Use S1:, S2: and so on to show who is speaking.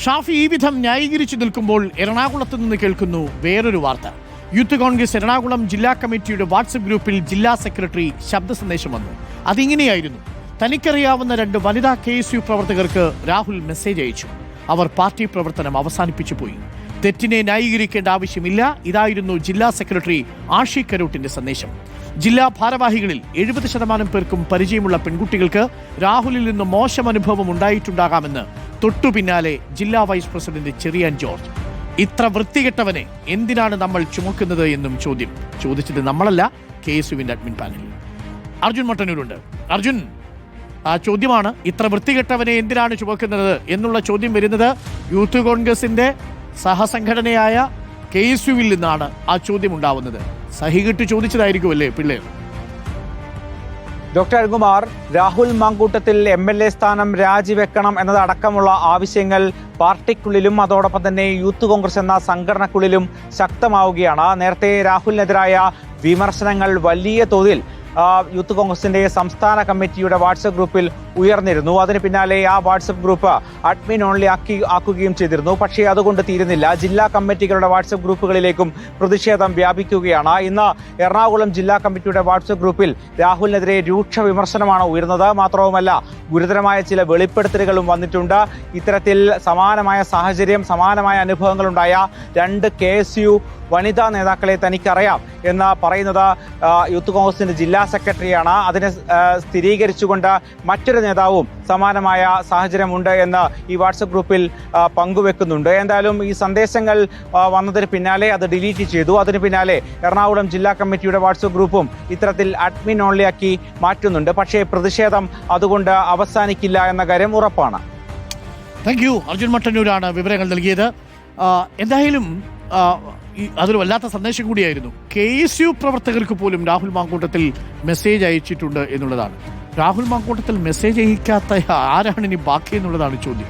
S1: ഷാഫി ഈ വിധം ന്യായീകരിച്ചു നിൽക്കുമ്പോൾ എറണാകുളത്ത് നിന്ന് കേൾക്കുന്നു വേറൊരു വാർത്ത. യൂത്ത് കോൺഗ്രസ് എറണാകുളം ജില്ലാ കമ്മിറ്റിയുടെ വാട്സപ്പ് ഗ്രൂപ്പിൽ ജില്ലാ സെക്രട്ടറി ശബ്ദ സന്ദേശം വന്നു. അതിങ്ങനെയായിരുന്നു: തനിക്കറിയാവുന്ന 2 വനിതാ KSU പ്രവർത്തകർക്ക് രാഹുൽ മെസ്സേജ് അയച്ചു. അവർ പാർട്ടി പ്രവർത്തനം അവസാനിപ്പിച്ചു പോയി. തെറ്റിനെ ന്യായീകരിക്കേണ്ട ആവശ്യമില്ല. ഇതായിരുന്നു ജില്ലാ സെക്രട്ടറി ആഷി കരോട്ടിന്റെ സന്ദേശം. ജില്ലാ ഭാരവാഹികളിൽ 70% പേർക്കും പരിചയമുള്ള പെൺകുട്ടികൾക്ക് രാഹുലിൽ നിന്ന് മോശം അനുഭവം ഉണ്ടായിട്ടുണ്ടാകാമെന്ന് തൊട്ടു പിന്നാലെ ജില്ലാ വൈസ് പ്രസിഡന്റ് ചെറിയാൻ ജോർജ്. ഇത്ര വൃത്തികെട്ടവനെ എന്തിനാണ് നമ്മൾ ചുമക്കുന്നത് എന്നും ചോദിച്ചത് നമ്മളല്ല, KSUവിന്റെ അഡ്മിൻ പാനലിൽ. അർജുൻ മട്ടന്നൂരുണ്ട്. അർജുൻ, ആ ചോദ്യമാണ്, ഇത്ര വൃത്തികെട്ടവനെ എന്തിനാണ് ചുമക്കുന്നത് എന്നുള്ള ചോദ്യം വരുന്നത് യൂത്ത് കോൺഗ്രസിന്റെ സഹസംഘടനയായ KSUവിൽ നിന്നാണ് ആ ചോദ്യം ഉണ്ടാവുന്നത്. സഹികെട്ട് ചോദിച്ചതായിരിക്കുമല്ലേ പിള്ളേർ?
S2: ഡോക്ടർ അരുൺകുമാർ, രാഹുൽ മാങ്കൂട്ടത്തിൽ MLA സ്ഥാനം രാജിവെക്കണം എന്നതടക്കമുള്ള ആവശ്യങ്ങൾ പാർട്ടിക്കുള്ളിലും അതോടൊപ്പം തന്നെ യൂത്ത് കോൺഗ്രസ് എന്ന സംഘടനക്കുള്ളിലും ശക്തമാവുകയാണ്. നേരത്തെ രാഹുലിനെതിരായ വിമർശനങ്ങൾ വലിയ തോതിൽ യൂത്ത് കോൺഗ്രസിന്റെ സംസ്ഥാന കമ്മിറ്റിയുടെ വാട്സപ്പ് ഗ്രൂപ്പിൽ ഉയർന്നിരുന്നു. അതിന് പിന്നാലെ ആ വാട്സപ്പ് ഗ്രൂപ്പ് അഡ്മിൻ ഓൺലി ആക്കുകയും ചെയ്തിരുന്നു. പക്ഷേ അതുകൊണ്ട് തീരുന്നില്ല. ജില്ലാ കമ്മിറ്റികളുടെ വാട്സപ്പ് ഗ്രൂപ്പുകളിലേക്കും പ്രതിഷേധം വ്യാപിക്കുകയാണ്. ഇന്ന് എറണാകുളം ജില്ലാ കമ്മിറ്റിയുടെ വാട്സപ്പ് ഗ്രൂപ്പിൽ രാഹുലിനെതിരെ രൂക്ഷ വിമർശനമാണ് ഉയർന്നത്. മാത്രവുമല്ല, ഗുരുതരമായ ചില വെളിപ്പെടുത്തലുകളും വന്നിട്ടുണ്ട്. ഇത്തരത്തിൽ സമാനമായ സാഹചര്യം, സമാനമായ അനുഭവങ്ങളുണ്ടായ 2 KSU വനിതാ നേതാക്കളെ തനിക്കറിയാം എന്ന് പറയുന്നത് യൂത്ത് കോൺഗ്രസിന്റെ ജില്ലാ സെക്രട്ടറിയാണ്. അതിനെ സ്ഥിരീകരിച്ചുകൊണ്ട് മറ്റൊരു നേതാവും സമാനമായ സാഹചര്യമുണ്ട് എന്ന് ഈ വാട്സപ്പ് ഗ്രൂപ്പിൽ പങ്കുവെക്കുന്നുണ്ട്. എന്തായാലും ഈ സന്ദേശങ്ങൾ വന്നതിന് പിന്നാലെ അത് ഡിലീറ്റ് ചെയ്തു. അതിന് പിന്നാലെ എറണാകുളം ജില്ലാ കമ്മിറ്റിയുടെ വാട്സപ്പ് ഗ്രൂപ്പും ഇത്തരത്തിൽ അഡ്മിൻ ഓൺലി ആക്കി മാറ്റുന്നുണ്ട്. പക്ഷേ പ്രതിഷേധം അതുകൊണ്ട് അവസാനിക്കില്ല എന്ന കാര്യം ഉറപ്പാണ്.
S1: Thank you. അർജുൻ മട്ടന്നൂരാണ് വിവരങ്ങൾ നൽകിയത്. എന്തായാലും അതൊരു വല്ലാത്ത സന്ദേശം കൂടിയായിരുന്നു. KSU പ്രവർത്തകർക്ക് പോലും രാഹുൽ മാങ്കൂട്ടത്തിൽ മെസ്സേജ് അയച്ചിട്ടുണ്ട് എന്നുള്ളതാണ്. രാഹുൽ മാങ്കൂട്ടത്തിൽ മെസ്സേജ് അയക്കാത്ത ആരാണ് ഇനി ബാക്കി എന്നുള്ളതാണ് ചോദ്യം.